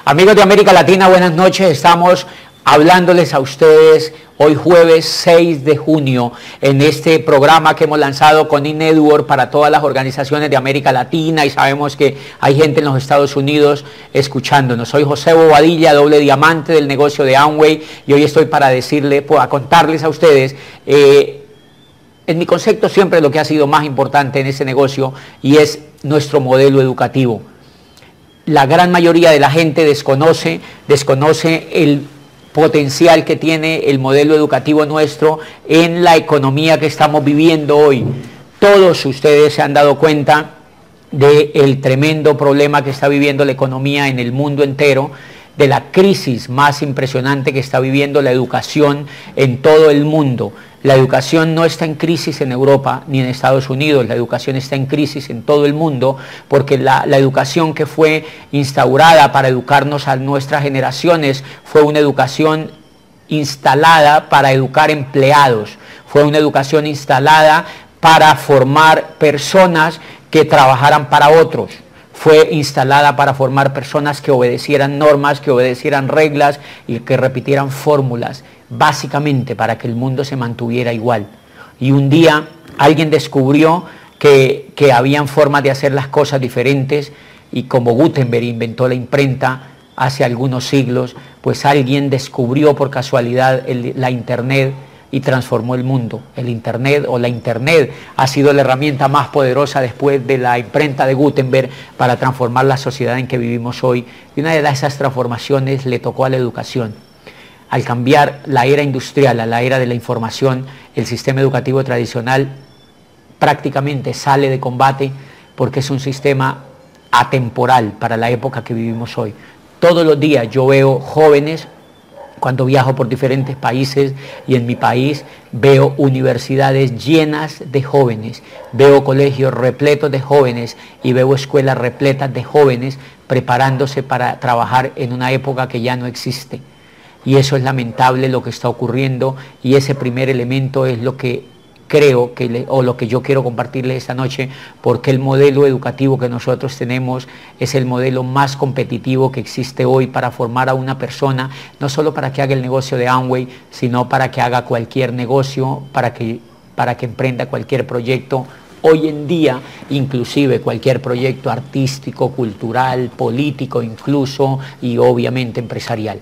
Amigos de América Latina, buenas noches. Estamos hablándoles a ustedes hoy jueves 6 de junio en este programa que hemos lanzado con INEDWORK para todas las organizaciones de América Latina, y sabemos que hay gente en los Estados Unidos escuchándonos. Soy José Bobadilla, doble diamante del negocio de Amway, y hoy estoy para decirle, a contarles a ustedes en mi concepto siempre lo que ha sido más importante en ese negocio, y es nuestro modelo educativo. La gran mayoría de la gente desconoce el potencial que tiene el modelo educativo nuestro en la economía que estamos viviendo hoy. Todos ustedes se han dado cuenta del tremendo problema que está viviendo la economía en el mundo entero, de la crisis más impresionante que está viviendo la educación en todo el mundo. La educación no está en crisis en Europa ni en Estados Unidos, la educación está en crisis en todo el mundo, porque la educación que fue instaurada para educarnos a nuestras generaciones fue una educación instalada para educar empleados, fue una educación instalada para formar personas que trabajaran para otros. Fue instalada para formar personas que obedecieran normas, que obedecieran reglas y que repitieran fórmulas, básicamente para que el mundo se mantuviera igual. Y un día alguien descubrió que habían formas de hacer las cosas diferentes, y como Gutenberg inventó la imprenta hace algunos siglos, pues alguien descubrió por casualidad la Internet y transformó el mundo. El Internet ha sido la herramienta más poderosa después de la imprenta de Gutenberg para transformar la sociedad en que vivimos hoy. Y una de esas transformaciones le tocó a la educación. Al cambiar la era industrial a la era de la información, el sistema educativo tradicional prácticamente sale de combate porque es un sistema atemporal para la época que vivimos hoy. Todos los días yo veo jóvenes. Cuando viajo por diferentes países, y en mi país veo universidades llenas de jóvenes, veo colegios repletos de jóvenes y veo escuelas repletas de jóvenes preparándose para trabajar en una época que ya no existe. Y eso es lamentable lo que está ocurriendo, y ese primer elemento es lo que creo o lo que yo quiero compartirles esta noche, porque el modelo educativo que nosotros tenemos es el modelo más competitivo que existe hoy para formar a una persona, no solo para que haga el negocio de Amway, sino para que haga cualquier negocio, para que emprenda cualquier proyecto. Hoy en día, inclusive cualquier proyecto artístico, cultural, político incluso, y obviamente empresarial.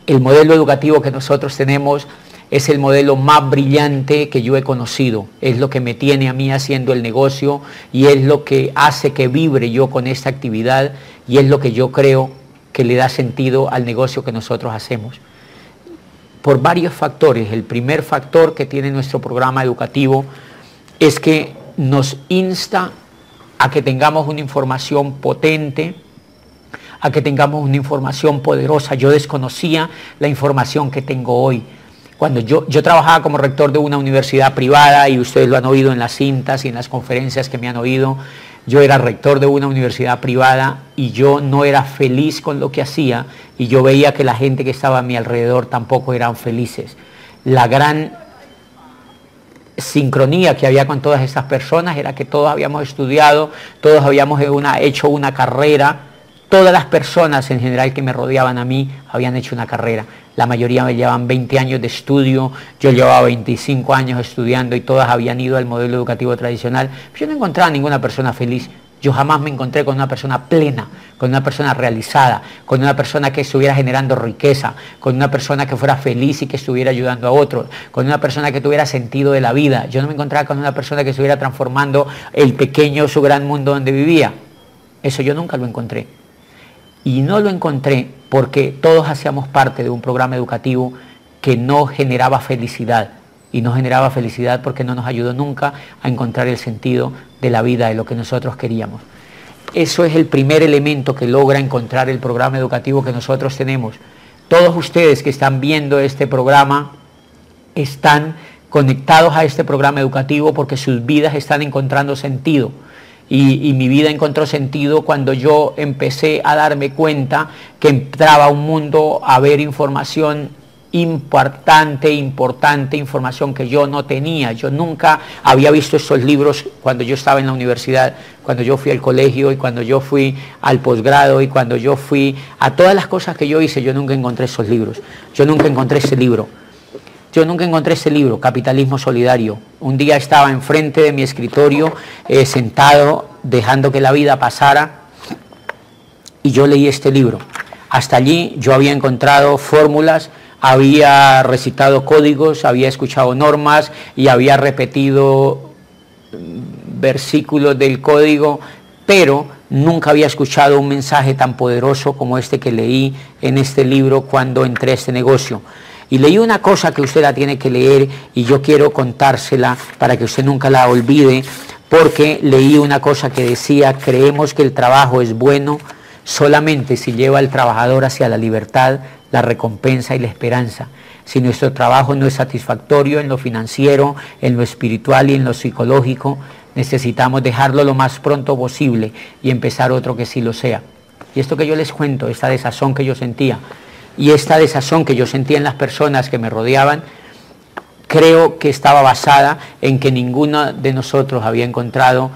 El modelo educativo que nosotros tenemos es el modelo más brillante que yo he conocido, es lo que me tiene a mí haciendo el negocio, y es lo que hace que vibre yo con esta actividad, y es lo que yo creo que le da sentido al negocio que nosotros hacemos. Por varios factores. El primer factor que tiene nuestro programa educativo es que nos insta a que tengamos una información potente, a que tengamos una información poderosa. Yo desconocía la información que tengo hoy. Cuando yo trabajaba como rector de una universidad privada, y ustedes lo han oído en las cintas y en las conferencias que me han oído, yo era rector de una universidad privada y yo no era feliz con lo que hacía, y yo veía que la gente que estaba a mi alrededor tampoco eran felices. La gran sincronía que había con todas estas personas era que todos habíamos estudiado, todos habíamos hecho una carrera. Todas las personas en general que me rodeaban a mí habían hecho una carrera. La mayoría me llevaban 20 años de estudio, yo llevaba 25 años estudiando, y todas habían ido al modelo educativo tradicional. Yo no encontraba ninguna persona feliz. Yo jamás me encontré con una persona plena, con una persona realizada, con una persona que estuviera generando riqueza, con una persona que fuera feliz y que estuviera ayudando a otros, con una persona que tuviera sentido de la vida. Yo no me encontraba con una persona que estuviera transformando el pequeño, su gran mundo donde vivía. Eso yo nunca lo encontré. Y no lo encontré porque todos hacíamos parte de un programa educativo que no generaba felicidad. Y no generaba felicidad porque no nos ayudó nunca a encontrar el sentido de la vida, de lo que nosotros queríamos. Eso es el primer elemento que logra encontrar el programa educativo que nosotros tenemos. Todos ustedes que están viendo este programa están conectados a este programa educativo porque sus vidas están encontrando sentido. Y mi vida encontró sentido cuando yo empecé a darme cuenta que entraba a un mundo a ver información importante información que yo no tenía. Yo nunca había visto estos libros cuando yo estaba en la universidad, cuando yo fui al colegio y cuando yo fui al posgrado y cuando yo fui a todas las cosas que yo hice. Yo nunca encontré esos libros. Yo nunca encontré ese libro. Yo nunca encontré ese libro, Capitalismo Solidario. Un día estaba enfrente de mi escritorio, sentado, dejando que la vida pasara, y yo leí este libro. Hasta allí yo había encontrado fórmulas, había recitado códigos, había escuchado normas y había repetido versículos del código, pero nunca había escuchado un mensaje tan poderoso como este que leí en este libro cuando entré a este negocio. Y leí una cosa que usted la tiene que leer y yo quiero contársela para que usted nunca la olvide, porque leí una cosa que decía: creemos que el trabajo es bueno solamente si lleva al trabajador hacia la libertad, la recompensa y la esperanza. Si nuestro trabajo no es satisfactorio en lo financiero, en lo espiritual y en lo psicológico, necesitamos dejarlo lo más pronto posible y empezar otro que sí lo sea. Y esto que yo les cuento, esta desazón que yo sentía, y esta desazón que yo sentía en las personas que me rodeaban, creo que estaba basada en que ninguno de nosotros había encontrado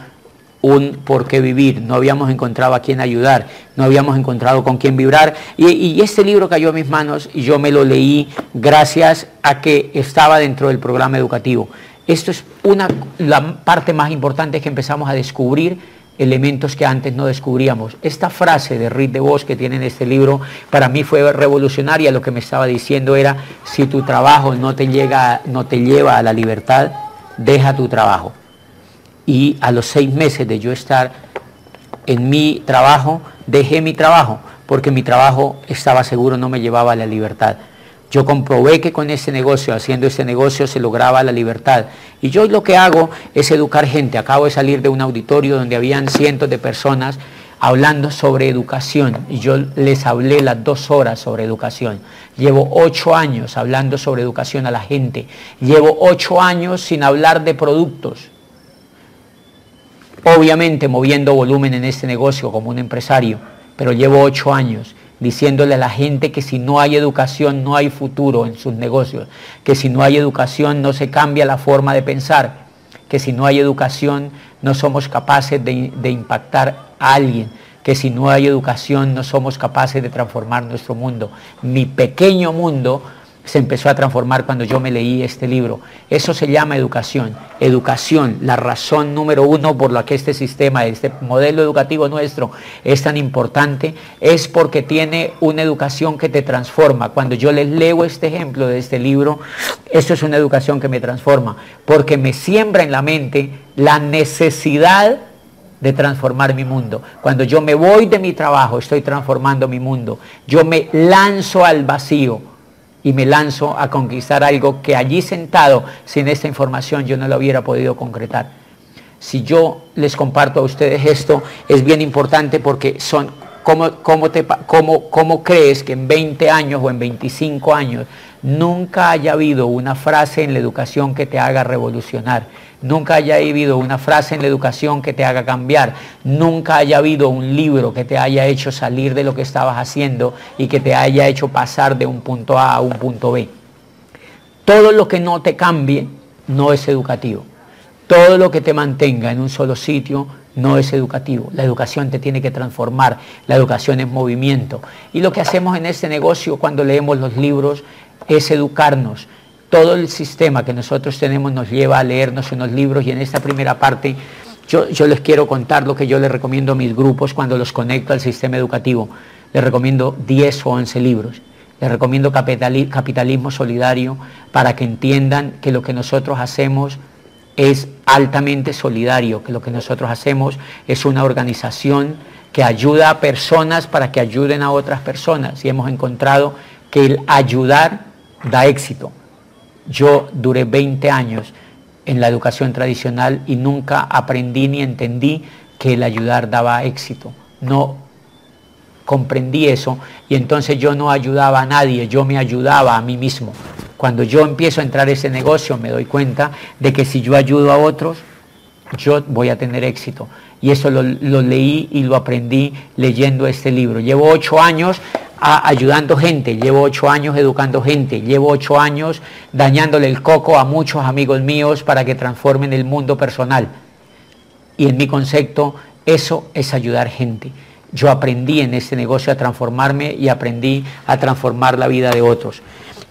un por qué vivir, no habíamos encontrado a quién ayudar, no habíamos encontrado con quién vibrar, y este libro cayó a mis manos y yo me lo leí gracias a que estaba dentro del programa educativo. Esto es la parte más importante, que empezamos a descubrir elementos que antes no descubríamos. Esta frase de Rick DeVos que tiene en este libro, para mí fue revolucionaria. Lo que me estaba diciendo era: si tu trabajo no te lleva a la libertad, deja tu trabajo. Y a los 6 meses de yo estar en mi trabajo, dejé mi trabajo, porque mi trabajo, estaba seguro, no me llevaba a la libertad. Yo comprobé que con ese negocio, haciendo ese negocio, se lograba la libertad. Y yo lo que hago es educar gente. Acabo de salir de un auditorio donde habían cientos de personas hablando sobre educación, y yo les hablé las 2 horas sobre educación. Llevo 8 años hablando sobre educación a la gente. Llevo 8 años sin hablar de productos. Obviamente moviendo volumen en este negocio como un empresario, pero llevo 8 años diciéndole a la gente que si no hay educación no hay futuro en sus negocios, que si no hay educación no se cambia la forma de pensar, que si no hay educación no somos capaces de impactar a alguien, que si no hay educación no somos capaces de transformar nuestro mundo. Mi pequeño mundo se empezó a transformar cuando yo me leí este libro. Eso se llama educación. Educación, la razón número 1 por la que este sistema, este modelo educativo nuestro es tan importante, es porque tiene una educación que te transforma. Cuando yo les leo este ejemplo de este libro, esto es una educación que me transforma, porque me siembra en la mente la necesidad de transformar mi mundo. Cuando yo me voy de mi trabajo, estoy transformando mi mundo. Yo me lanzo al vacío y me lanzo a conquistar algo que allí sentado, sin esta información, yo no lo hubiera podido concretar. Si yo les comparto a ustedes esto, es bien importante, porque son, ¿cómo crees que en 20 años o en 25 años nunca haya habido una frase en la educación que te haga revolucionar? Nunca haya habido una frase en la educación que te haga cambiar. Nunca haya habido un libro que te haya hecho salir de lo que estabas haciendo y que te haya hecho pasar de un punto A a un punto B. Todo lo que no te cambie no es educativo. Todo lo que te mantenga en un solo sitio no es educativo. La educación te tiene que transformar. La educación es movimiento. Y lo que hacemos en este negocio cuando leemos los libros es educarnos. Todo el sistema que nosotros tenemos nos lleva a leernos unos libros, y en esta primera parte yo les quiero contar lo que yo les recomiendo a mis grupos cuando los conecto al sistema educativo. Les recomiendo 10 o 11 libros. Les recomiendo Capitalismo Solidario, para que entiendan que lo que nosotros hacemos es altamente solidario, que lo que nosotros hacemos es una organización que ayuda a personas para que ayuden a otras personas, y hemos encontrado que el ayudar da éxito. Yo duré 20 años en la educación tradicional y nunca aprendí ni entendí que el ayudar daba éxito. No comprendí eso, y entonces yo no ayudaba a nadie, yo me ayudaba a mí mismo. Cuando yo empiezo a entrar a ese negocio, me doy cuenta de que si yo ayudo a otros, yo voy a tener éxito. Y eso lo leí y lo aprendí leyendo este libro. Llevo 8 años ayudando gente, llevo 8 años educando gente, llevo 8 años dañándole el coco a muchos amigos míos para que transformen el mundo personal. Y en mi concepto, eso es ayudar gente. Yo aprendí en este negocio a transformarme y aprendí a transformar la vida de otros.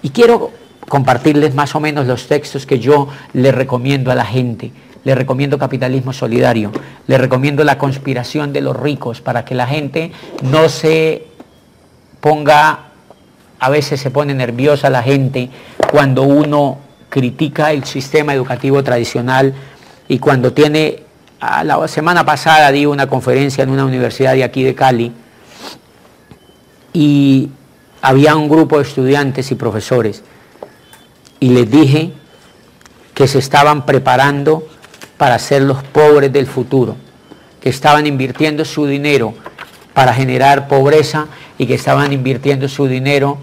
Y quiero compartirles más o menos los textos que yo le recomiendo a la gente. Le recomiendo Capitalismo Solidario, le recomiendo La conspiración de los ricos, para que la gente no se ponga, a veces se pone nerviosa la gente cuando uno critica el sistema educativo tradicional y cuando tiene, la semana pasada di una conferencia en una universidad de aquí de Cali y había un grupo de estudiantes y profesores y les dije que se estaban preparando para ser los pobres del futuro, que estaban invirtiendo su dinero para generar pobreza y que estaban invirtiendo su dinero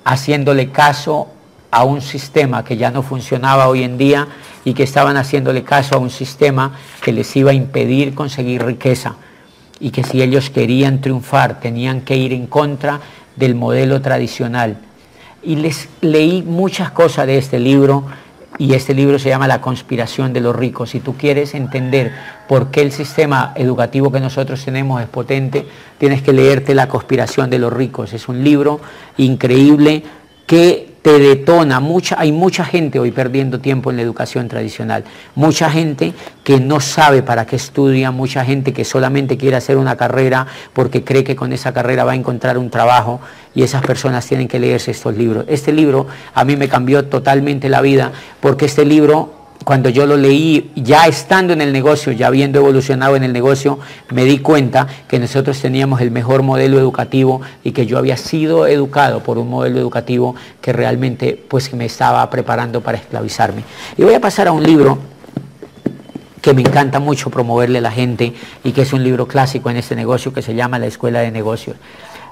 haciéndole caso a un sistema que ya no funcionaba hoy en día y que estaban haciéndole caso a un sistema que les iba a impedir conseguir riqueza y que si ellos querían triunfar tenían que ir en contra del modelo tradicional. Y les leí muchas cosas de este libro. Y este libro se llama La conspiración de los ricos. Si tú quieres entender por qué el sistema educativo que nosotros tenemos es potente, tienes que leerte La conspiración de los ricos. Es un libro increíble que te detona. Hay mucha gente hoy perdiendo tiempo en la educación tradicional. Mucha gente que no sabe para qué estudia, mucha gente que solamente quiere hacer una carrera porque cree que con esa carrera va a encontrar un trabajo, y esas personas tienen que leerse estos libros. Este libro a mí me cambió totalmente la vida, porque este libro, cuando yo lo leí, ya estando en el negocio, ya habiendo evolucionado en el negocio, me di cuenta que nosotros teníamos el mejor modelo educativo y que yo había sido educado por un modelo educativo que realmente pues me estaba preparando para esclavizarme. Y voy a pasar a un libro que me encanta mucho promoverle a la gente y que es un libro clásico en este negocio, que se llama La Escuela de Negocios.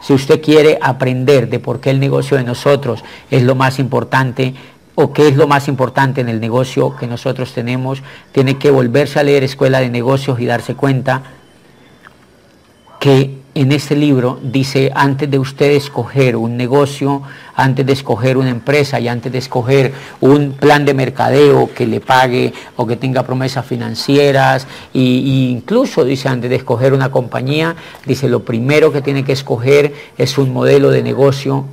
Si usted quiere aprender de por qué el negocio de nosotros es lo más importante, o qué es lo más importante en el negocio que nosotros tenemos, tiene que volverse a leer Escuela de Negocios y darse cuenta que en este libro dice, antes de usted escoger un negocio, antes de escoger una empresa y antes de escoger un plan de mercadeo que le pague o que tenga promesas financieras, e incluso dice, antes de escoger una compañía, dice, lo primero que tiene que escoger es un modelo de negocio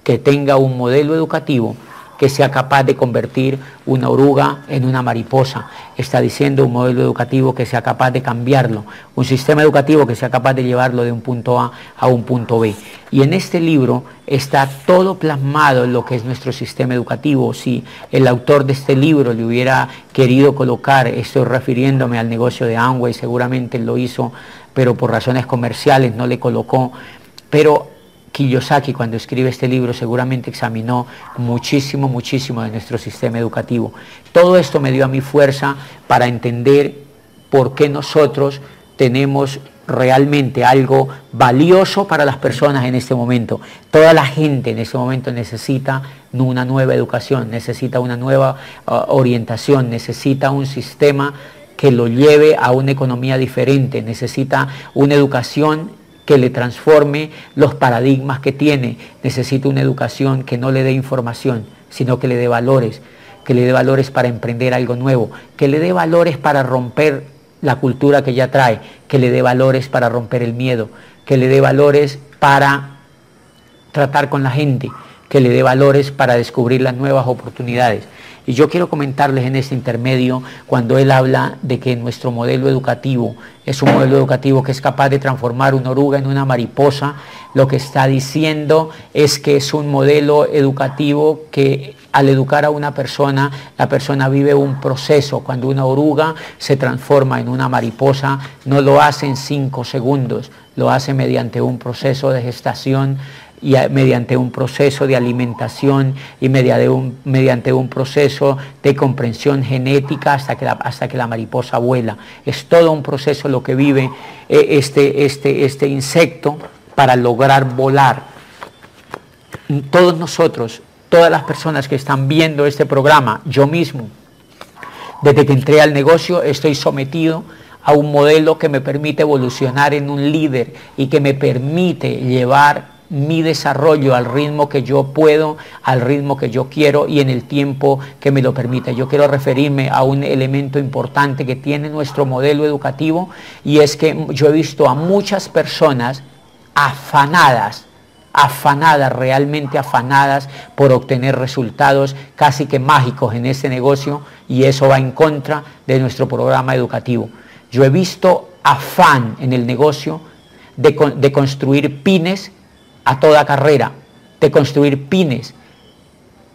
que tenga un modelo educativo que sea capaz de convertir una oruga en una mariposa. Está diciendo un modelo educativo que sea capaz de cambiarlo, un sistema educativo que sea capaz de llevarlo de un punto A a un punto B. Y en este libro está todo plasmado en lo que es nuestro sistema educativo. Si el autor de este libro le hubiera querido colocar, estoy refiriéndome al negocio de Amway, seguramente lo hizo, pero por razones comerciales no le colocó, pero Kiyosaki, cuando escribe este libro, seguramente examinó muchísimo de nuestro sistema educativo. Todo esto me dio a mí fuerza para entender por qué nosotros tenemos realmente algo valioso para las personas en este momento. Toda la gente en este momento necesita una nueva educación, necesita una nueva orientación, necesita un sistema que lo lleve a una economía diferente, necesita una educación que le transforme los paradigmas que tiene. Necesita una educación que no le dé información, sino que le dé valores para emprender algo nuevo, que le dé valores para romper la cultura que ya trae, que le dé valores para romper el miedo, que le dé valores para tratar con la gente, que le dé valores para descubrir las nuevas oportunidades. Y yo quiero comentarles en este intermedio, cuando él habla de que nuestro modelo educativo es un modelo educativo que es capaz de transformar una oruga en una mariposa, lo que está diciendo es que es un modelo educativo que al educar a una persona, la persona vive un proceso. Cuando una oruga se transforma en una mariposa, no lo hace en 5 segundos, lo hace mediante un proceso de gestación, y mediante un proceso de alimentación y mediante un proceso de comprensión genética hasta que la mariposa vuela. Es todo un proceso lo que vive este insecto para lograr volar. Todos nosotros, todas las personas que están viendo este programa, yo mismo, desde que entré al negocio estoy sometido a un modelo que me permite evolucionar en un líder y que me permite llevar mi desarrollo al ritmo que yo puedo, al ritmo que yo quiero y en el tiempo que me lo permita. Yo quiero referirme a un elemento importante que tiene nuestro modelo educativo, y es que yo he visto a muchas personas afanadas, realmente afanadas por obtener resultados casi que mágicos en este negocio, y eso va en contra de nuestro programa educativo. Yo he visto afán en el negocio de construir pymes a toda carrera, de construir pymes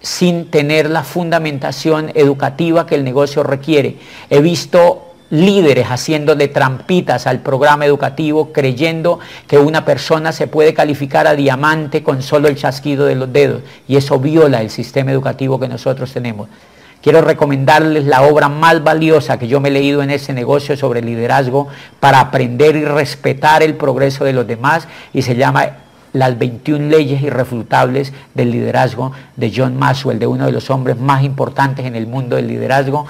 sin tener la fundamentación educativa que el negocio requiere. He visto líderes haciéndole trampitas al programa educativo, creyendo que una persona se puede calificar a diamante con solo el chasquido de los dedos, y eso viola el sistema educativo que nosotros tenemos. Quiero recomendarles la obra más valiosa que yo me he leído en ese negocio sobre liderazgo para aprender y respetar el progreso de los demás, y se llama Las 21 leyes irrefutables del liderazgo, de John Maxwell, de uno de los hombres más importantes en el mundo del liderazgo,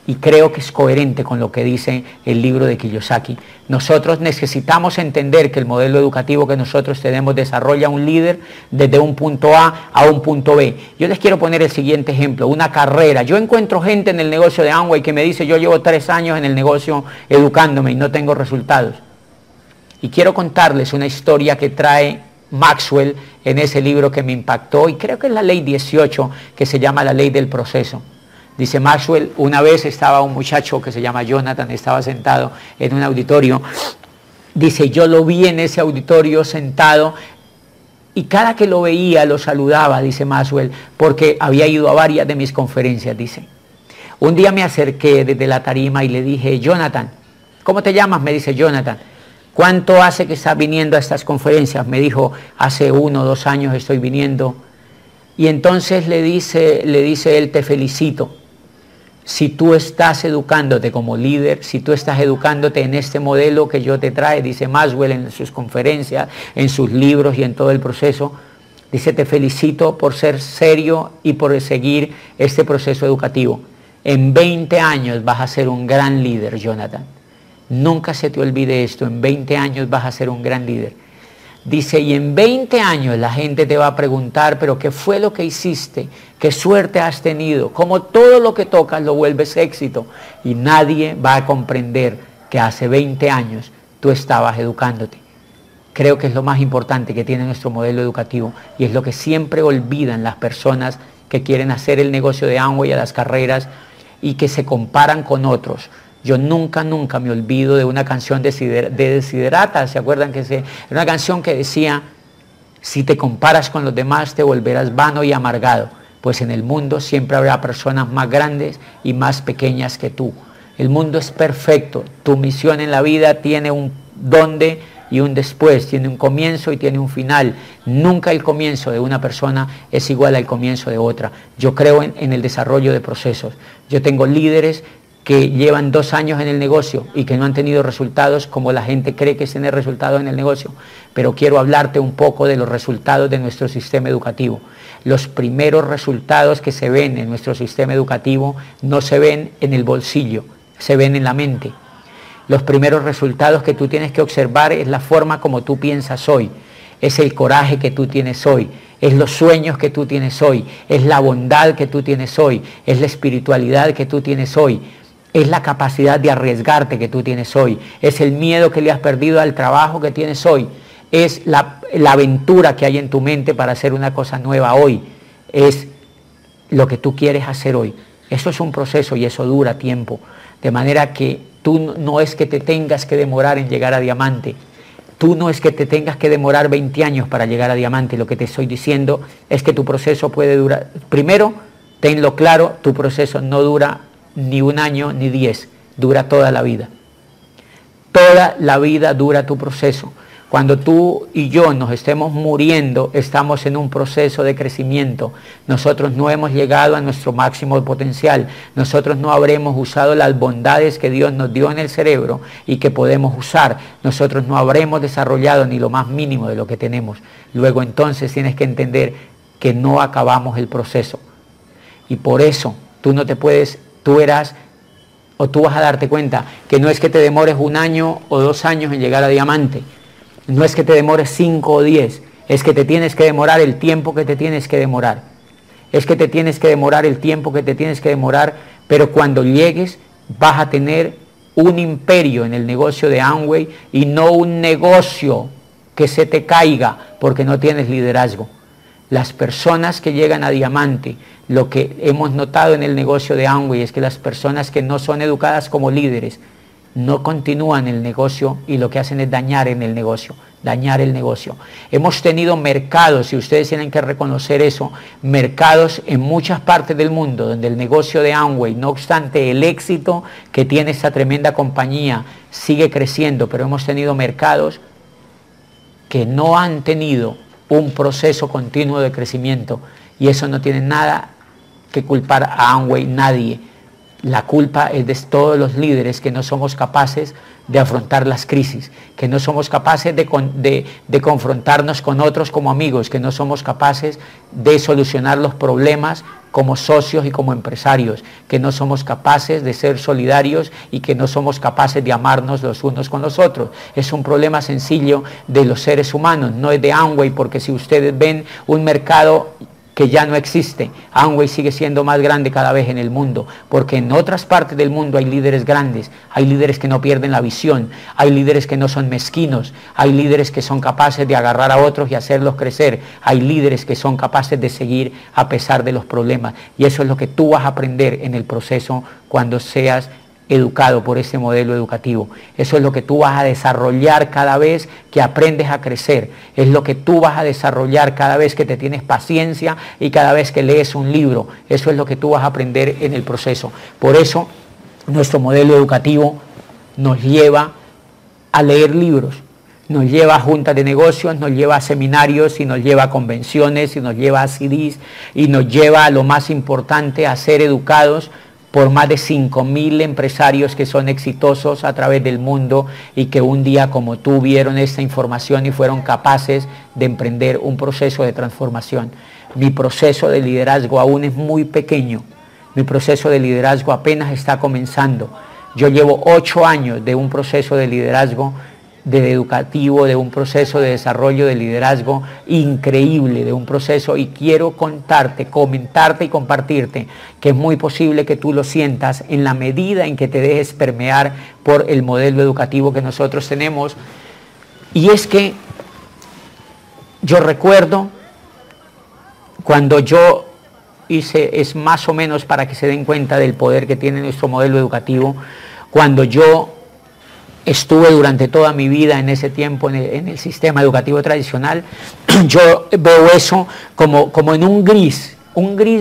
y creo que es coherente con lo que dice el libro de Kiyosaki. Nosotros necesitamos entender que el modelo educativo que nosotros tenemos desarrolla un líder desde un punto A a un punto B. Yo les quiero poner el siguiente ejemplo, una carrera. Yo encuentro gente en el negocio de Amway que me dice: yo llevo 3 años en el negocio educándome y no tengo resultados. Y quiero contarles una historia que trae Maxwell en ese libro que me impactó, y creo que es la ley 18, que se llama la ley del proceso. Dice Maxwell: una vez estaba un muchacho que se llama Jonathan, estaba sentado en un auditorio. Dice: yo lo vi en ese auditorio sentado, y cada que lo veía lo saludaba, dice Maxwell, porque había ido a varias de mis conferencias. Dice: un día me acerqué desde la tarima y le dije: Jonathan, ¿cómo te llamas? Me dice: Jonathan. ¿Cuánto hace que estás viniendo a estas conferencias? Me dijo: hace 1 o 2 años estoy viniendo. Y entonces le dice él: te felicito. Si tú estás educándote como líder, si tú estás educándote en este modelo que yo te trae, dice Maxwell en sus conferencias, en sus libros y en todo el proceso, dice: te felicito por ser serio y por seguir este proceso educativo. En 20 años vas a ser un gran líder, Jonathan. Nunca se te olvide esto, en 20 años vas a ser un gran líder. Dice: y en 20 años la gente te va a preguntar: pero ¿qué fue lo que hiciste? ¿Qué suerte has tenido? ¿Cómo todo lo que tocas lo vuelves éxito? Y nadie va a comprender que hace 20 años tú estabas educándote. Creo que es lo más importante que tiene nuestro modelo educativo, y es lo que siempre olvidan las personas que quieren hacer el negocio de Amway a las carreras y que se comparan con otros. Yo nunca me olvido de una canción de Desiderata. ¿Se acuerdan que era una canción que decía: si te comparas con los demás te volverás vano y amargado, pues en el mundo siempre habrá personas más grandes y más pequeñas que tú. El mundo es perfecto, tu misión en la vida tiene un dónde y un después, tiene un comienzo y tiene un final. Nunca el comienzo de una persona es igual al comienzo de otra. Yo creo en el desarrollo de procesos. Yo tengo líderes que llevan 2 años en el negocio y que no han tenido resultados como la gente cree que es tener resultados en el negocio. Pero quiero hablarte un poco de los resultados de nuestro sistema educativo. Los primeros resultados que se ven en nuestro sistema educativo no se ven en el bolsillo, se ven en la mente. Los primeros resultados que tú tienes que observar es la forma como tú piensas hoy, es el coraje que tú tienes hoy, es los sueños que tú tienes hoy, es la bondad que tú tienes hoy, es la espiritualidad que tú tienes hoy. Es la capacidad de arriesgarte que tú tienes hoy, es el miedo que le has perdido al trabajo que tienes hoy, es la aventura que hay en tu mente para hacer una cosa nueva hoy, es lo que tú quieres hacer hoy. Eso es un proceso y eso dura tiempo, de manera que tú no es que te tengas que demorar en llegar a diamante, tú no es que te tengas que demorar 20 años para llegar a diamante. Lo que te estoy diciendo es que tu proceso puede durar, primero, tenlo claro, tu proceso no dura ni 1 año ni 10, dura toda la vida. Toda la vida dura tu proceso. Cuando tú y yo nos estemos muriendo, estamos en un proceso de crecimiento. Nosotros no hemos llegado a nuestro máximo potencial. Nosotros no habremos usado las bondades que Dios nos dio en el cerebro y que podemos usar. Nosotros no habremos desarrollado ni lo más mínimo de lo que tenemos. Luego entonces tienes que entender que no acabamos el proceso. Y por eso tú no te puedes... Tú vas a darte cuenta que no es que te demores 1 año o 2 años en llegar a diamante, no es que te demores 5 o 10, Es que te tienes que demorar el tiempo que te tienes que demorar. Es que te tienes que demorar el tiempo que te tienes que demorar, pero cuando llegues vas a tener un imperio en el negocio de Amway y no un negocio que se te caiga porque no tienes liderazgo. Las personas que llegan a diamante, lo que hemos notado en el negocio de Amway es que las personas que no son educadas como líderes no continúan el negocio y lo que hacen es dañar en el negocio, dañar el negocio. Hemos tenido mercados, y ustedes tienen que reconocer eso, mercados en muchas partes del mundo donde el negocio de Amway, no obstante el éxito que tiene esta tremenda compañía, sigue creciendo, pero hemos tenido mercados que no han tenido un proceso continuo de crecimiento, y eso no tiene nada que culpar a Amway, nadie. La culpa es de todos los líderes que no somos capaces de afrontar las crisis, que no somos capaces de confrontarnos con otros como amigos, que no somos capaces de solucionar los problemas como socios y como empresarios, que no somos capaces de ser solidarios y que no somos capaces de amarnos los unos con los otros. Es un problema sencillo de los seres humanos, no es de Amway, porque si ustedes ven un mercado que ya no existe, Amway sigue siendo más grande cada vez en el mundo, porque en otras partes del mundo hay líderes grandes, hay líderes que no pierden la visión, hay líderes que no son mezquinos, hay líderes que son capaces de agarrar a otros y hacerlos crecer, hay líderes que son capaces de seguir a pesar de los problemas, y eso es lo que tú vas a aprender en el proceso cuando seas educado por ese modelo educativo. Eso es lo que tú vas a desarrollar cada vez que aprendes a crecer. Es lo que tú vas a desarrollar cada vez que te tienes paciencia y cada vez que lees un libro. Eso es lo que tú vas a aprender en el proceso. Por eso nuestro modelo educativo nos lleva a leer libros, nos lleva a juntas de negocios, nos lleva a seminarios, y nos lleva a convenciones, y nos lleva a CDs, y nos lleva a lo más importante, a ser educados por más de 5.000 empresarios que son exitosos a través del mundo y que un día como tú vieron esta información y fueron capaces de emprender un proceso de transformación. Mi proceso de liderazgo aún es muy pequeño, mi proceso de liderazgo apenas está comenzando. Yo llevo 8 años de un proceso de liderazgo educativo, de un proceso de desarrollo de liderazgo increíble, de un proceso, y quiero contarte, comentarte y compartirte que es muy posible que tú lo sientas en la medida en que te dejes permear por el modelo educativo que nosotros tenemos. Y es que yo recuerdo cuando yo hice, es más o menos para que se den cuenta del poder que tiene nuestro modelo educativo, cuando yo estuve durante toda mi vida en ese tiempo en el sistema educativo tradicional, yo veo eso como en un gris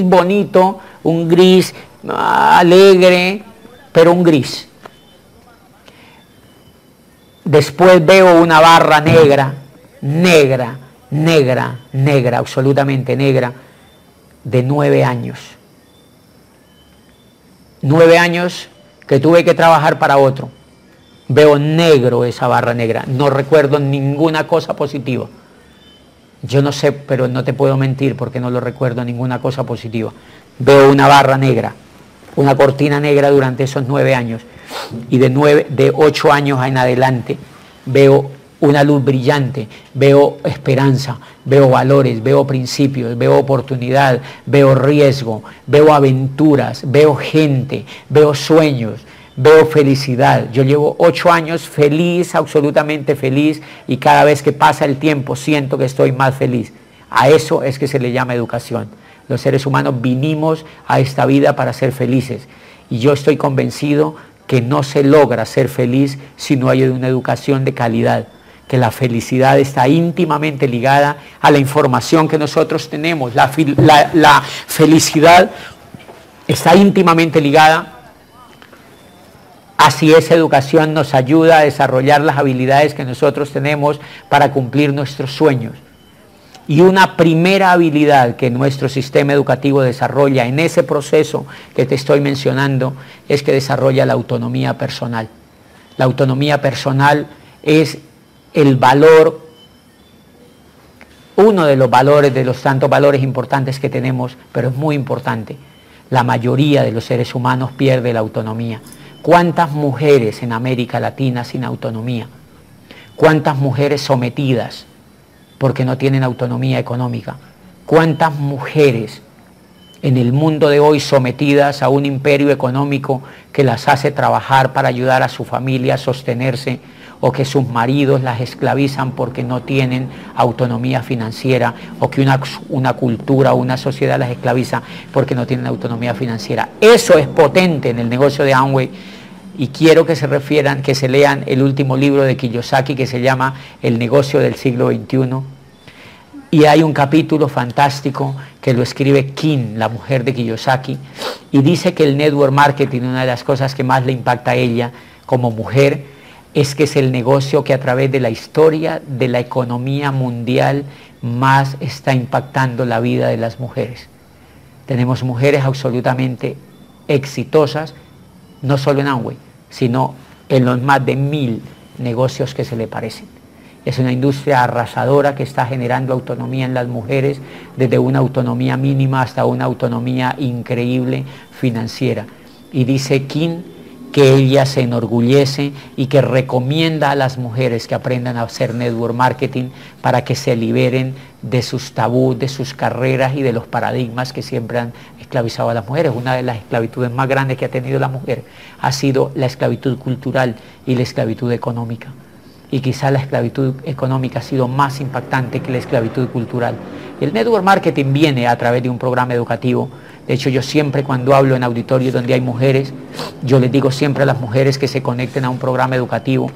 bonito, un gris alegre, pero un gris. Después veo una barra negra, absolutamente negra, de 9 años. 9 años que tuve que trabajar para otro. Veo negro esa barra negra, no recuerdo ninguna cosa positiva. Yo no sé, pero no te puedo mentir porque no lo recuerdo ninguna cosa positiva. Veo una barra negra, una cortina negra durante esos 9 años. Y de 8 años en adelante veo una luz brillante, veo esperanza, veo valores, veo principios, veo oportunidad, veo riesgo, veo aventuras, veo gente, veo sueños. Veo felicidad. Yo llevo 8 años feliz, absolutamente feliz, y cada vez que pasa el tiempo siento que estoy más feliz. A eso es que se le llama educación. Los seres humanos vinimos a esta vida para ser felices, y yo estoy convencido que no se logra ser feliz si no hay una educación de calidad, que la felicidad está íntimamente ligada a la información que nosotros tenemos. La felicidad está íntimamente ligada a si esa educación nos ayuda a desarrollar las habilidades que nosotros tenemos para cumplir nuestros sueños. Y una primera habilidad que nuestro sistema educativo desarrolla en ese proceso que te estoy mencionando es que desarrolla la autonomía personal. La autonomía personal es el valor, uno de los valores, de los tantos valores importantes que tenemos, pero es muy importante. La mayoría de los seres humanos pierde la autonomía. ¿Cuántas mujeres en América Latina sin autonomía? ¿Cuántas mujeres sometidas? porque no tienen autonomía económica. ¿Cuántas mujeres en el mundo de hoy sometidas a un imperio económico que las hace trabajar para ayudar a su familia a sostenerse, o que sus maridos las esclavizan porque no tienen autonomía financiera, o que una cultura o una sociedad las esclaviza porque no tienen autonomía financiera? Eso es potente en el negocio de Amway, y quiero que se refieran, que se lean el último libro de Kiyosaki que se llama El negocio del siglo XXI. Y hay un capítulo fantástico que lo escribe Kim, la mujer de Kiyosaki, y dice que el network marketing, una de las cosas que más le impacta a ella como mujer, es que es el negocio que a través de la historia de la economía mundial más está impactando la vida de las mujeres. Tenemos mujeres absolutamente exitosas, no solo en Amway, sino en los más de 1000 negocios que se le parecen. Es una industria arrasadora que está generando autonomía en las mujeres, desde una autonomía mínima hasta una autonomía increíble financiera. Y dice Kim que ella se enorgullece y que recomienda a las mujeres que aprendan a hacer network marketing para que se liberen de sus tabús, de sus carreras y de los paradigmas que siempre han esclavizado a las mujeres. Una de las esclavitudes más grandes que ha tenido la mujer ha sido la esclavitud cultural y la esclavitud económica. Y quizá la esclavitud económica ha sido más impactante que la esclavitud cultural. El network marketing viene a través de un programa educativo. De hecho, yo siempre, cuando hablo en auditorios donde hay mujeres, yo les digo siempre a las mujeres que se conecten a un programa educativo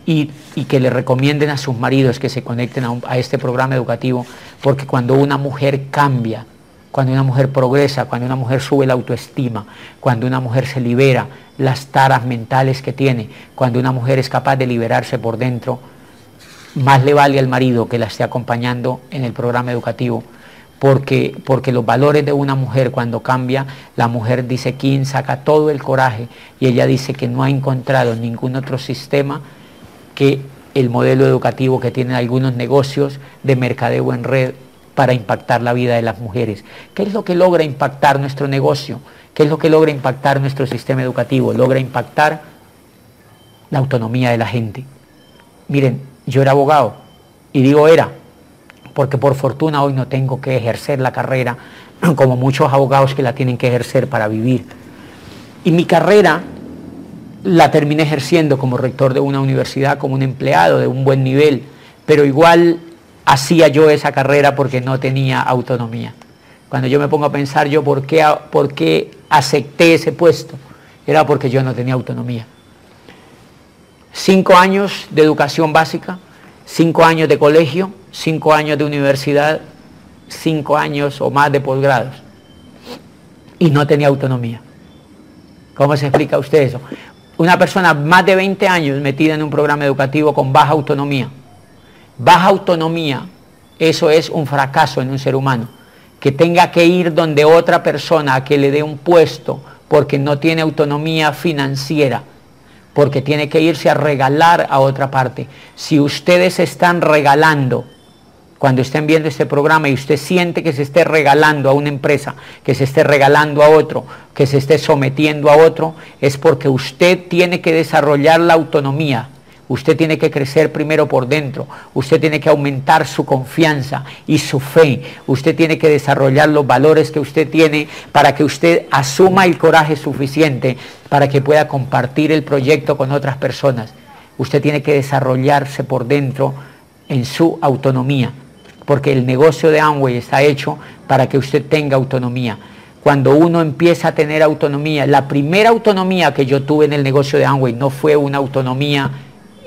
y que le recomienden a sus maridos que se conecten a este programa educativo, porque cuando una mujer cambia, cuando una mujer progresa, cuando una mujer sube la autoestima, cuando una mujer se libera las taras mentales que tiene, cuando una mujer es capaz de liberarse por dentro, más le vale al marido que la esté acompañando en el programa educativo, porque los valores de una mujer, cuando cambia, la mujer, dice Kim, saca todo el coraje, y ella dice que no ha encontrado ningún otro sistema que el modelo educativo que tienen algunos negocios de mercadeo en red para impactar la vida de las mujeres. ¿Qué es lo que logra impactar nuestro negocio? ¿Qué es lo que logra impactar nuestro sistema educativo? Logra impactar la autonomía de la gente. Miren, yo era abogado, y digo era, porque por fortuna hoy no tengo que ejercer la carrera como muchos abogados que la tienen que ejercer para vivir. Y mi carrera la terminé ejerciendo como rector de una universidad, como un empleado de un buen nivel, pero igual hacía yo esa carrera porque no tenía autonomía. Cuando yo me pongo a pensar yo por qué acepté ese puesto, era porque yo no tenía autonomía. 5 años de educación básica, 5 años de colegio, 5 años de universidad, 5 años o más de posgrados, y no tenía autonomía. ¿Cómo se explica a usted eso? Una persona más de 20 años metida en un programa educativo con baja autonomía. Baja autonomía, eso es un fracaso en un ser humano. Que tenga que ir donde otra persona a que le dé un puesto porque no tiene autonomía financiera, porque tiene que irse a regalar a otra parte. Si ustedes están regalando, cuando estén viendo este programa y usted siente que se esté regalando a una empresa, que se esté regalando a otro, que se esté sometiendo a otro, es porque usted tiene que desarrollar la autonomía. Usted tiene que crecer primero por dentro, usted tiene que aumentar su confianza y su fe, usted tiene que desarrollar los valores que usted tiene para que usted asuma el coraje suficiente para que pueda compartir el proyecto con otras personas. Usted tiene que desarrollarse por dentro en su autonomía, porque el negocio de Amway está hecho para que usted tenga autonomía. Cuando uno empieza a tener autonomía, la primera autonomía que yo tuve en el negocio de Amway no fue una autonomía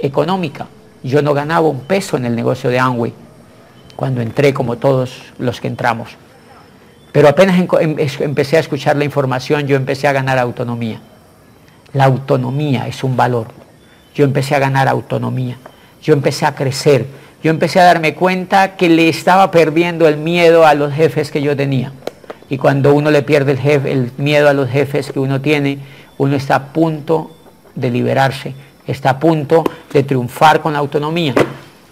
económica. Yo no ganaba un peso en el negocio de Amway cuando entré, como todos los que entramos, pero apenas empecé a escuchar la información, yo empecé a ganar autonomía. La autonomía es un valor. Yo empecé a ganar autonomía, yo empecé a crecer, yo empecé a darme cuenta que le estaba perdiendo el miedo a los jefes que yo tenía. Y cuando uno le pierde el miedo a los jefes que uno tiene, uno está a punto de liberarse, está a punto de triunfar con la autonomía.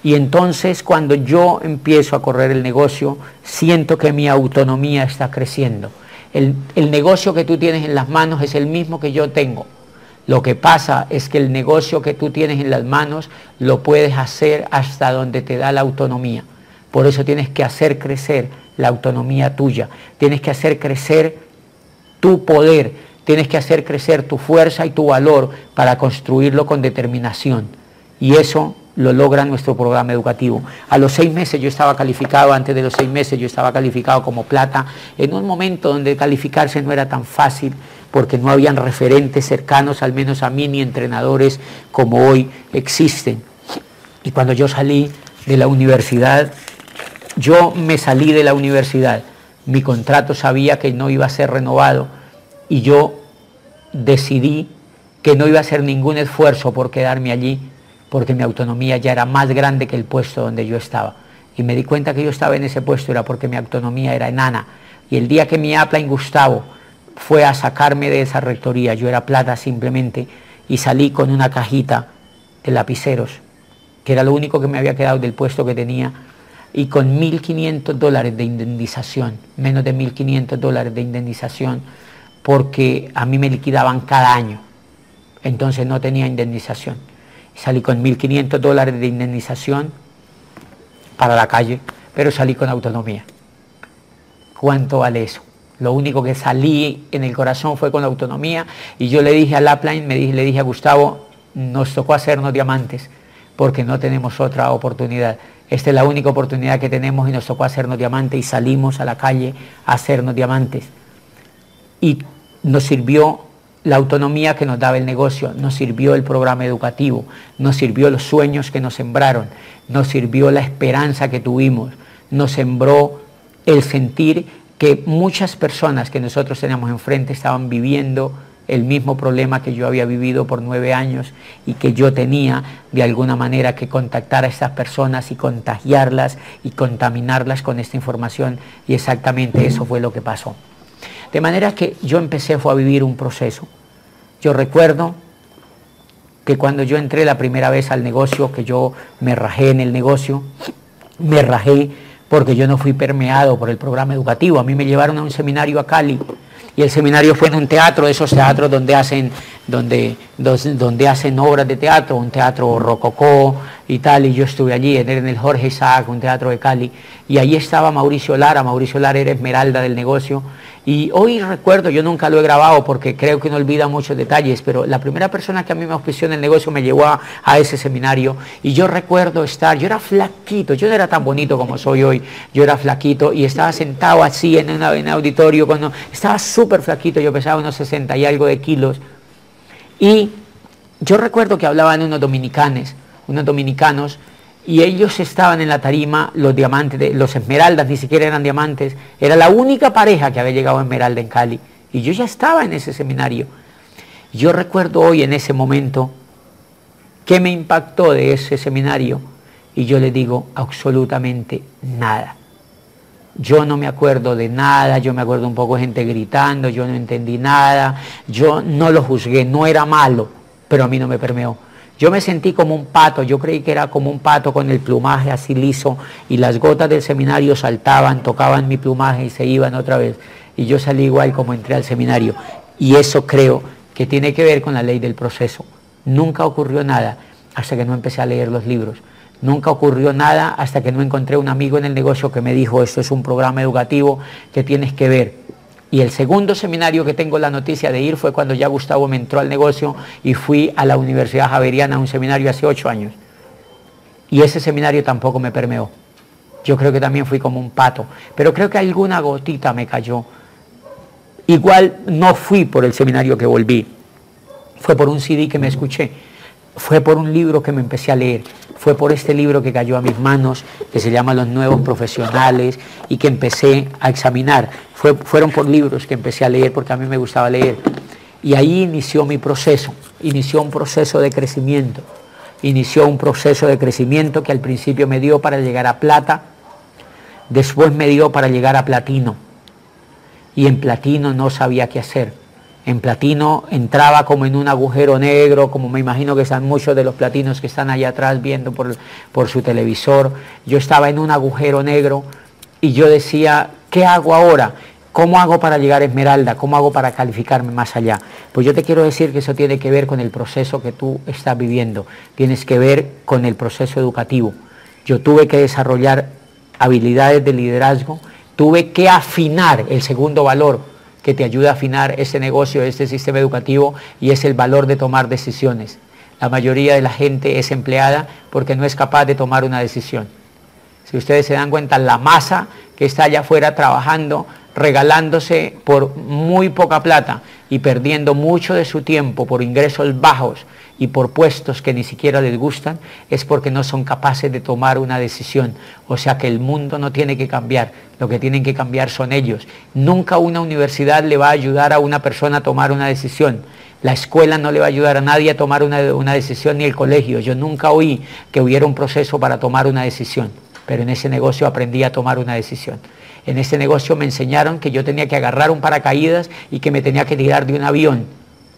Y entonces, cuando yo empiezo a correr el negocio, siento que mi autonomía está creciendo. El negocio que tú tienes en las manos es el mismo que yo tengo. Lo que pasa es que el negocio que tú tienes en las manos lo puedes hacer hasta donde te da la autonomía. Por eso tienes que hacer crecer la autonomía tuya, tienes que hacer crecer tu poder, tienes que hacer crecer tu fuerza y tu valor para construirlo con determinación. Y eso lo logra nuestro programa educativo. A los 6 meses yo estaba calificado, antes de los 6 meses yo estaba calificado como plata, en un momento donde calificarse no era tan fácil, porque no habían referentes cercanos, al menos a mí, ni entrenadores como hoy existen. Y cuando yo salí de la universidad, yo me salí de la universidad, mi contrato sabía que no iba a ser renovado y yo decidí que no iba a hacer ningún esfuerzo por quedarme allí, porque mi autonomía ya era más grande que el puesto donde yo estaba. Y me di cuenta que yo estaba en ese puesto era porque mi autonomía era enana. Y el día que mi upline Gustavo fue a sacarme de esa rectoría, yo era plata simplemente, y salí con una cajita de lapiceros, que era lo único que me había quedado del puesto que tenía, y con $1.500 de indemnización, menos de $1.500 de indemnización, porque a mí me liquidaban cada año, entonces no tenía indemnización. Salí con $1.500 de indemnización para la calle, pero salí con autonomía. ¿Cuánto vale eso? Lo único que salí en el corazón fue con la autonomía, y yo le dije al upline, le dije a Gustavo, nos tocó hacernos diamantes, porque no tenemos otra oportunidad. Esta es la única oportunidad que tenemos y nos tocó hacernos diamantes, y salimos a la calle a hacernos diamantes. Y nos sirvió la autonomía que nos daba el negocio, nos sirvió el programa educativo, nos sirvió los sueños que nos sembraron, nos sirvió la esperanza que tuvimos, nos sembró el sentir que muchas personas que nosotros teníamos enfrente estaban viviendo el mismo problema que yo había vivido por 9 años, y que yo tenía de alguna manera que contactar a estas personas y contagiarlas y contaminarlas con esta información, y exactamente eso fue lo que pasó. De manera que yo fue a vivir un proceso. Yo recuerdo que cuando yo entré la primera vez al negocio, que yo me rajé en el negocio, me rajé porque yo no fui permeado por el programa educativo. A mí me llevaron a un seminario a Cali, y el seminario fue en un teatro, de esos teatros donde hacen obras de teatro, un teatro rococó y tal, y yo estuve allí en el Jorge Isaac, un teatro de Cali, y ahí estaba Mauricio Lara era esmeralda del negocio. Y hoy recuerdo, yo nunca lo he grabado porque creo que no olvida muchos detalles, pero la primera persona que a mí me auspició en el negocio me llevó a ese seminario, y yo recuerdo yo era flaquito, yo no era tan bonito como soy hoy, yo era flaquito y estaba sentado así en un auditorio, estaba súper flaquito, yo pesaba unos 60 y algo de kilos, y yo recuerdo que hablaban unos dominicanos, y ellos estaban en la tarima, los diamantes, los esmeraldas, ni siquiera eran diamantes, era la única pareja que había llegado a esmeralda en Cali, y yo ya estaba en ese seminario. Yo recuerdo hoy en ese momento qué me impactó de ese seminario, y yo le digo absolutamente nada. Yo no me acuerdo de nada, yo me acuerdo un poco de gente gritando, yo no entendí nada, yo no lo juzgué, no era malo, pero a mí no me permeó. Yo me sentí como un pato, yo creí que era como un pato con el plumaje así liso, y las gotas del seminario saltaban, tocaban mi plumaje y se iban otra vez. Y yo salí igual como entré al seminario. Y eso creo que tiene que ver con la ley del proceso. Nunca ocurrió nada hasta que no empecé a leer los libros. Nunca ocurrió nada hasta que no encontré un amigo en el negocio que me dijo, esto es un programa educativo que tienes que ver. Y el segundo seminario que tengo la noticia de ir fue cuando ya Gustavo me entró al negocio, y fui a la Universidad Javeriana a un seminario hace 8 años. Y ese seminario tampoco me permeó. Yo creo que también fui como un pato, pero creo que alguna gotita me cayó. Igual no fui por el seminario que volví, fue por un CD que me escuché, fue por un libro que me empecé a leer, fue por este libro que cayó a mis manos, que se llama Los Nuevos Profesionales, y que empecé a examinar. Fueron por libros que empecé a leer porque a mí me gustaba leer. Y ahí inició mi proceso, inició un proceso de crecimiento. Inició un proceso de crecimiento que al principio me dio para llegar a plata, después me dio para llegar a platino. Y en platino no sabía qué hacer. En platino entraba como en un agujero negro, como me imagino que están muchos de los platinos que están allá atrás viendo por su televisor. Yo estaba en un agujero negro y yo decía, ¿qué hago ahora? ¿Cómo hago para llegar a esmeralda? ¿Cómo hago para calificarme más allá? Pues yo te quiero decir que eso tiene que ver con el proceso que tú estás viviendo. Tienes que ver con el proceso educativo. Yo tuve que desarrollar habilidades de liderazgo, tuve que afinar el segundo valor que te ayuda a afinar este negocio, este sistema educativo, y es el valor de tomar decisiones. La mayoría de la gente es empleada porque no es capaz de tomar una decisión. Si ustedes se dan cuenta, la masa que está allá afuera trabajando, regalándose por muy poca plata y perdiendo mucho de su tiempo por ingresos bajos y por puestos que ni siquiera les gustan, es porque no son capaces de tomar una decisión. O sea que el mundo no tiene que cambiar, lo que tienen que cambiar son ellos. Nunca una universidad le va a ayudar a una persona a tomar una decisión. La escuela no le va a ayudar a nadie a tomar una decisión, ni el colegio. Yo nunca oí que hubiera un proceso para tomar una decisión, pero en ese negocio aprendí a tomar una decisión. En ese negocio me enseñaron que yo tenía que agarrar un paracaídas y que me tenía que tirar de un avión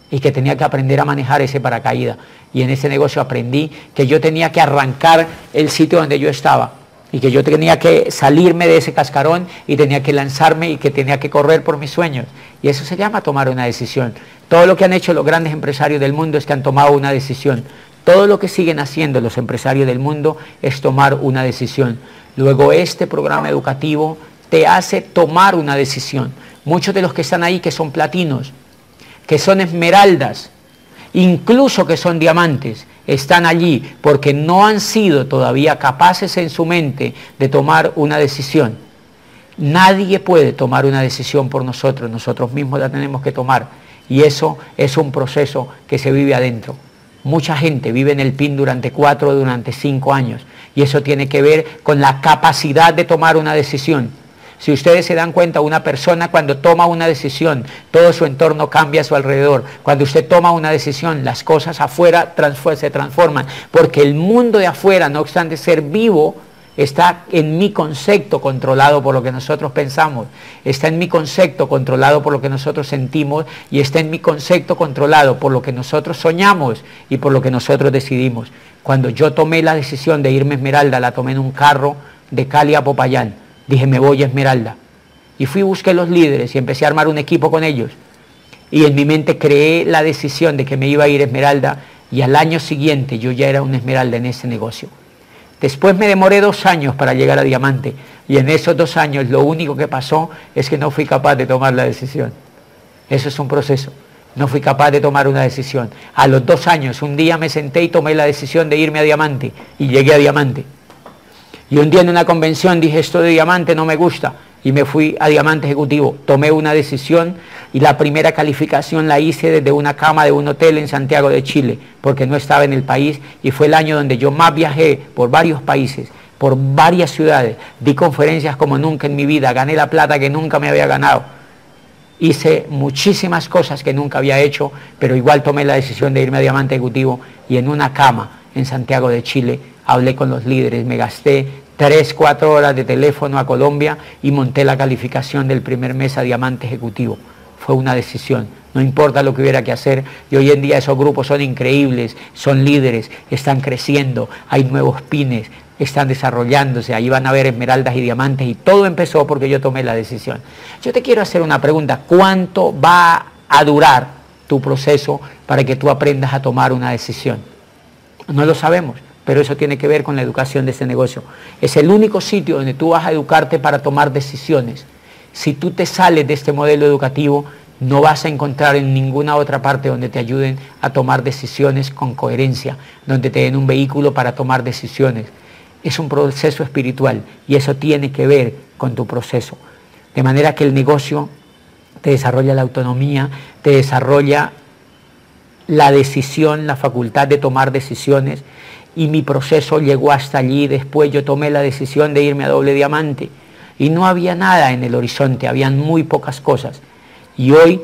y que tenía que aprender a manejar ese paracaídas. Y en ese negocio aprendí que yo tenía que arrancar el sitio donde yo estaba y que yo tenía que salirme de ese cascarón y tenía que lanzarme y que tenía que correr por mis sueños. Y eso se llama tomar una decisión. Todo lo que han hecho los grandes empresarios del mundo es que han tomado una decisión. Todo lo que siguen haciendo los empresarios del mundo es tomar una decisión. Luego este programa educativo te hace tomar una decisión. Muchos de los que están ahí que son platinos, que son esmeraldas, incluso que son diamantes, están allí porque no han sido todavía capaces en su mente de tomar una decisión. Nadie puede tomar una decisión por nosotros, nosotros mismos la tenemos que tomar. Y eso es un proceso que se vive adentro. Mucha gente vive en el PIN durante 4, durante 5 años. Y eso tiene que ver con la capacidad de tomar una decisión. Si ustedes se dan cuenta, una persona cuando toma una decisión, todo su entorno cambia a su alrededor. Cuando usted toma una decisión, las cosas afuera se transforman. Porque el mundo de afuera, no obstante ser vivo, está en mi concepto controlado por lo que nosotros pensamos, está en mi concepto controlado por lo que nosotros sentimos y está en mi concepto controlado por lo que nosotros soñamos y por lo que nosotros decidimos. Cuando yo tomé la decisión de irme a Esmeralda, la tomé en un carro de Cali a Popayán. Dije, me voy a Esmeralda. Y fui, busqué los líderes y empecé a armar un equipo con ellos. Y en mi mente creé la decisión de que me iba a ir a Esmeralda y al año siguiente yo ya era una Esmeralda en ese negocio. Después me demoré 2 años para llegar a Diamante y en esos 2 años lo único que pasó es que no fui capaz de tomar la decisión. Eso es un proceso. No fui capaz de tomar una decisión. A los 2 años, un día me senté y tomé la decisión de irme a Diamante y llegué a Diamante. Y un día en una convención dije, esto de Diamante no me gusta y me fui a Diamante Ejecutivo. Tomé una decisión y la primera calificación la hice desde una cama de un hotel en Santiago de Chile, porque no estaba en el país y fue el año donde yo más viajé por varios países, por varias ciudades, di conferencias como nunca en mi vida, gané la plata que nunca me había ganado. Hice muchísimas cosas que nunca había hecho, pero igual tomé la decisión de irme a Diamante Ejecutivo y en una cama en Santiago de Chile hablé con los líderes, me gasté 3, 4 horas de teléfono a Colombia y monté la calificación del primer mes a Diamante Ejecutivo. Fue una decisión, no importa lo que hubiera que hacer, y hoy en día esos grupos son increíbles, son líderes, están creciendo, hay nuevos pines, están desarrollándose, ahí van a haber esmeraldas y diamantes, y todo empezó porque yo tomé la decisión. Yo te quiero hacer una pregunta, ¿cuánto va a durar tu proceso para que tú aprendas a tomar una decisión? No lo sabemos, pero eso tiene que ver con la educación de este negocio. Es el único sitio donde tú vas a educarte para tomar decisiones. Si tú te sales de este modelo educativo, no vas a encontrar en ninguna otra parte donde te ayuden a tomar decisiones con coherencia, donde te den un vehículo para tomar decisiones. Es un proceso espiritual y eso tiene que ver con tu proceso. De manera que el negocio te desarrolla la autonomía, te desarrolla la decisión, la facultad de tomar decisiones, y mi proceso llegó hasta allí. Después yo tomé la decisión de irme a Doble Diamante y no había nada en el horizonte, habían muy pocas cosas. Y hoy,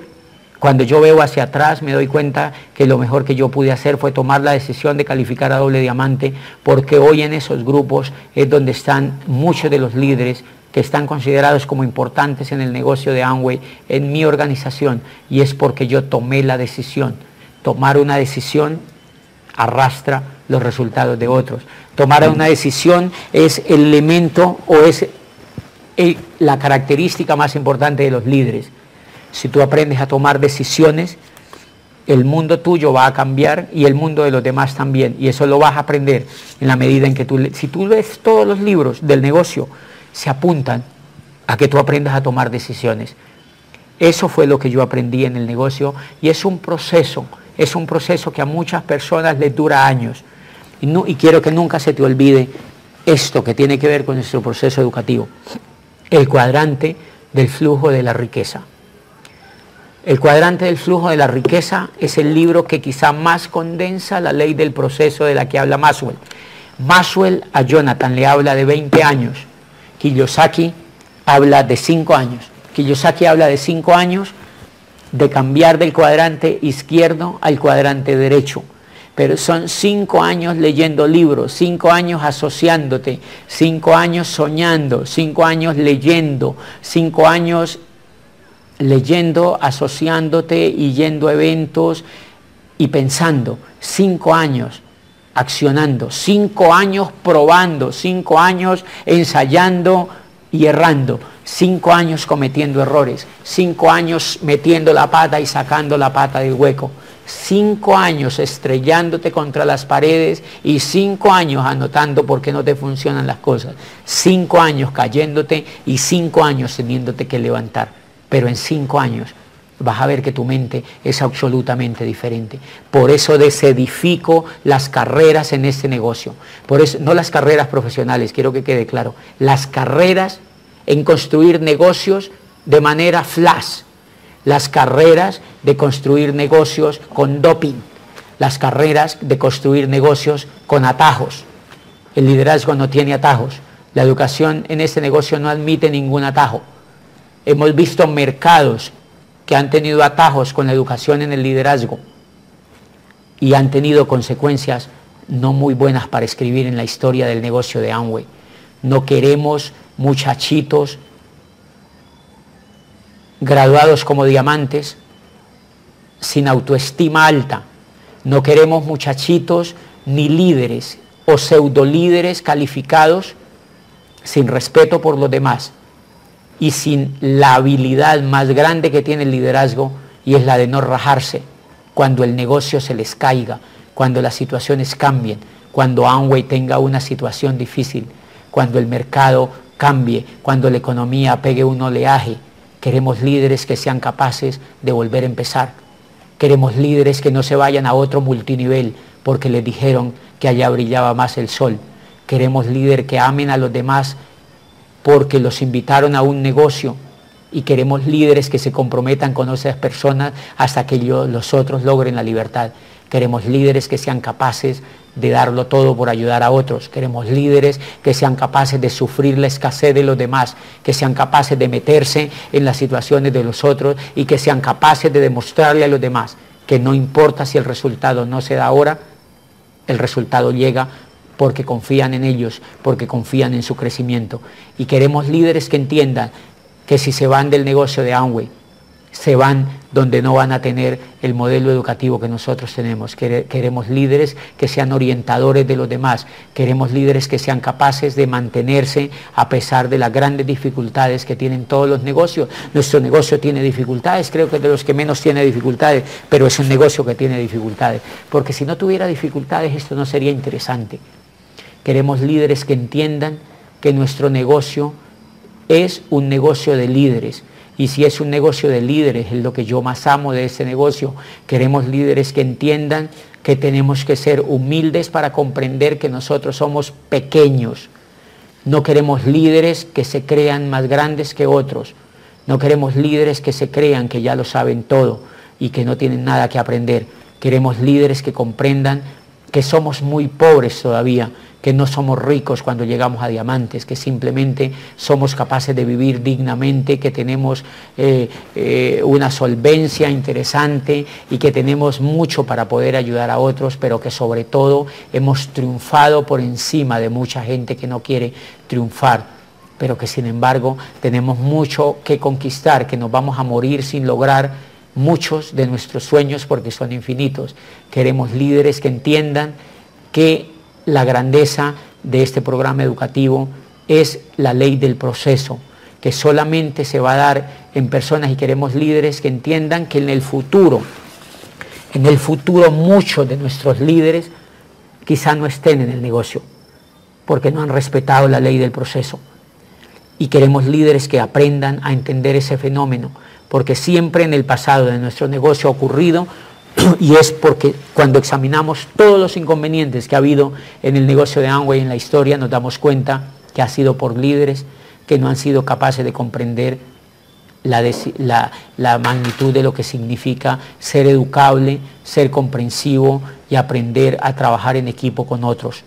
cuando yo veo hacia atrás, me doy cuenta que lo mejor que yo pude hacer fue tomar la decisión de calificar a Doble Diamante, porque hoy en esos grupos es donde están muchos de los líderes que están considerados como importantes en el negocio de Amway, en mi organización, y es porque yo tomé la decisión. Tomar una decisión arrastra los resultados de otros. Tomar una decisión es el elemento o es la característica más importante de los líderes. Si tú aprendes a tomar decisiones, el mundo tuyo va a cambiar y el mundo de los demás también. Y eso lo vas a aprender en la medida en que si tú lees todos los libros del negocio, se apuntan a que tú aprendas a tomar decisiones. Eso fue lo que yo aprendí en el negocio y es un proceso que a muchas personas les dura años. Y quiero que nunca se te olvide esto que tiene que ver con nuestro proceso educativo. El cuadrante del flujo de la riqueza. El cuadrante del flujo de la riqueza es el libro que quizá más condensa la ley del proceso de la que habla Maxwell. Maxwell a Jonathan le habla de 20 años. Kiyosaki habla de 5 años. Kiyosaki habla de 5 años de cambiar del cuadrante izquierdo al cuadrante derecho. Pero son 5 años leyendo libros, 5 años asociándote, 5 años soñando, 5 años leyendo, 5 años leyendo, asociándote y yendo a eventos y pensando, 5 años accionando, 5 años probando, 5 años ensayando y errando, 5 años cometiendo errores, 5 años metiendo la pata y sacando la pata del hueco, 5 años estrellándote contra las paredes y 5 años anotando por qué no te funcionan las cosas, 5 años cayéndote y 5 años teniéndote que levantar. Pero en 5 años vas a ver que tu mente es absolutamente diferente. Por eso desedifico las carreras en este negocio. Por eso, no las carreras profesionales, quiero que quede claro. Las carreras en construir negocios de manera flash. Las carreras de construir negocios con doping. Las carreras de construir negocios con atajos. El liderazgo no tiene atajos. La educación en este negocio no admite ningún atajo. Hemos visto mercados que han tenido atajos con la educación en el liderazgo y han tenido consecuencias no muy buenas para escribir en la historia del negocio de Amway. No queremos muchachitos graduados como diamantes sin autoestima alta. No queremos muchachitos ni líderes o pseudolíderes calificados sin respeto por los demás y sin la habilidad más grande que tiene el liderazgo, y es la de no rajarse cuando el negocio se les caiga, cuando las situaciones cambien, cuando Amway tenga una situación difícil, cuando el mercado cambie, cuando la economía pegue un oleaje. Queremos líderes que sean capaces de volver a empezar. Queremos líderes que no se vayan a otro multinivel porque les dijeron que allá brillaba más el sol. Queremos líderes que amen a los demás porque los invitaron a un negocio, y queremos líderes que se comprometan con esas personas hasta que los otros logren la libertad. Queremos líderes que sean capaces de darlo todo por ayudar a otros. Queremos líderes que sean capaces de sufrir la escasez de los demás, que sean capaces de meterse en las situaciones de los otros y que sean capaces de demostrarle a los demás que no importa si el resultado no se da ahora, el resultado llega porque confían en ellos, porque confían en su crecimiento. Y queremos líderes que entiendan que si se van del negocio de Amway, se van donde no van a tener el modelo educativo que nosotros tenemos. Queremos líderes que sean orientadores de los demás. Queremos líderes que sean capaces de mantenerse a pesar de las grandes dificultades que tienen todos los negocios. Nuestro negocio tiene dificultades, creo que es de los que menos tiene dificultades, pero es un negocio que tiene dificultades. Porque si no tuviera dificultades, esto no sería interesante. Queremos líderes que entiendan que nuestro negocio es un negocio de líderes. Y si es un negocio de líderes, es lo que yo más amo de ese negocio. Queremos líderes que entiendan que tenemos que ser humildes para comprender que nosotros somos pequeños. No queremos líderes que se crean más grandes que otros. No queremos líderes que se crean que ya lo saben todo y que no tienen nada que aprender. Queremos líderes que comprendan que somos muy pobres todavía, que no somos ricos cuando llegamos a diamantes, que simplemente somos capaces de vivir dignamente, que tenemos una solvencia interesante y que tenemos mucho para poder ayudar a otros, pero que sobre todo hemos triunfado por encima de mucha gente que no quiere triunfar, pero que sin embargo tenemos mucho que conquistar, que nos vamos a morir sin lograr muchos de nuestros sueños porque son infinitos. Queremos líderes que entiendan que la grandeza de este programa educativo es la ley del proceso, que solamente se va a dar en personas, y queremos líderes que entiendan que en el futuro muchos de nuestros líderes quizá no estén en el negocio, porque no han respetado la ley del proceso. y queremos líderes que aprendan a entender ese fenómeno, porque siempre en el pasado de nuestro negocio ha ocurrido, y es porque cuando examinamos todos los inconvenientes que ha habido en el negocio de Amway en la historia, nos damos cuenta que ha sido por líderes que no han sido capaces de comprender la magnitud de lo que significa ser educable, ser comprensivo y aprender a trabajar en equipo con otros.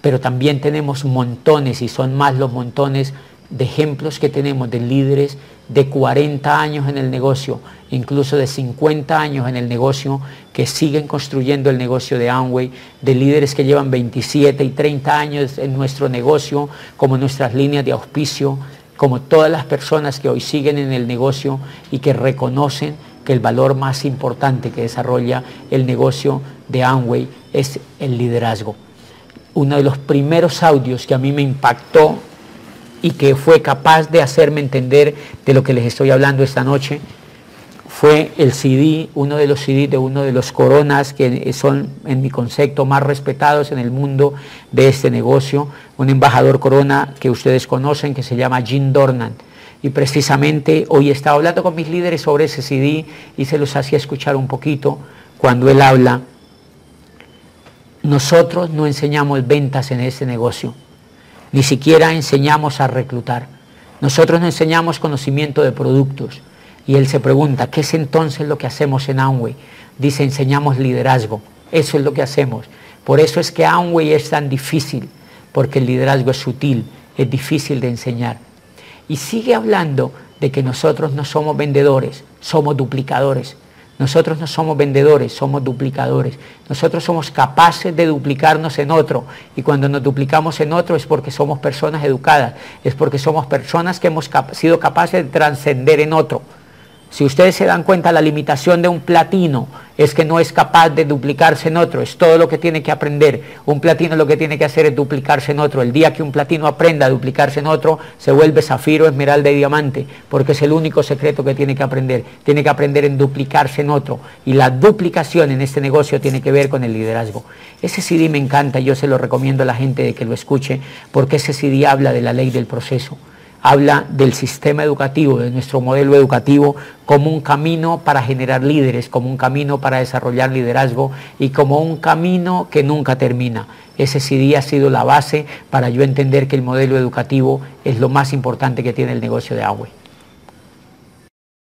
Pero también tenemos montones, y son más los montones de ejemplos que tenemos de líderes de 40 años en el negocio, incluso de 50 años en el negocio, que siguen construyendo el negocio de Amway, de líderes que llevan 27 y 30 años en nuestro negocio, como nuestras líneas de auspicio, como todas las personas que hoy siguen en el negocio y que reconocen que el valor más importante que desarrolla el negocio de Amway es el liderazgo. Uno de los primeros audios que a mí me impactó y que fue capaz de hacerme entender de lo que les estoy hablando esta noche fue el CD, uno de los CDs de uno de los coronas que son, en mi concepto, más respetados en el mundo de este negocio, un embajador corona que ustedes conocen que se llama Jim Dornan. Y precisamente hoy estaba hablando con mis líderes sobre ese CD y se los hacía escuchar un poquito cuando él habla. Nosotros no enseñamos ventas en este negocio, ni siquiera enseñamos a reclutar. Nosotros no enseñamos conocimiento de productos. Y él se pregunta, ¿qué es entonces lo que hacemos en Amway? Dice, enseñamos liderazgo. Eso es lo que hacemos. Por eso es que Amway es tan difícil, porque el liderazgo es sutil, es difícil de enseñar. Y sigue hablando de que nosotros no somos vendedores, somos duplicadores. Nosotros no somos vendedores, somos duplicadores. Nosotros somos capaces de duplicarnos en otro. Y cuando nos duplicamos en otro es porque somos personas educadas, es porque somos personas que hemos sido capaces de trascender en otro. Si ustedes se dan cuenta, la limitación de un platino es que no es capaz de duplicarse en otro, es todo lo que tiene que aprender. Un platino lo que tiene que hacer es duplicarse en otro. El día que un platino aprenda a duplicarse en otro, se vuelve zafiro, esmeralda y diamante, porque es el único secreto que tiene que aprender. Tiene que aprender en duplicarse en otro. Y la duplicación en este negocio tiene que ver con el liderazgo. Ese CD me encanta, yo se lo recomiendo a la gente de que lo escuche, porque ese CD habla de la ley del proceso. Habla del sistema educativo, de nuestro modelo educativo, como un camino para generar líderes, como un camino para desarrollar liderazgo y como un camino que nunca termina. Ese CD ha sido la base para yo entender que el modelo educativo es lo más importante que tiene el negocio de Amway.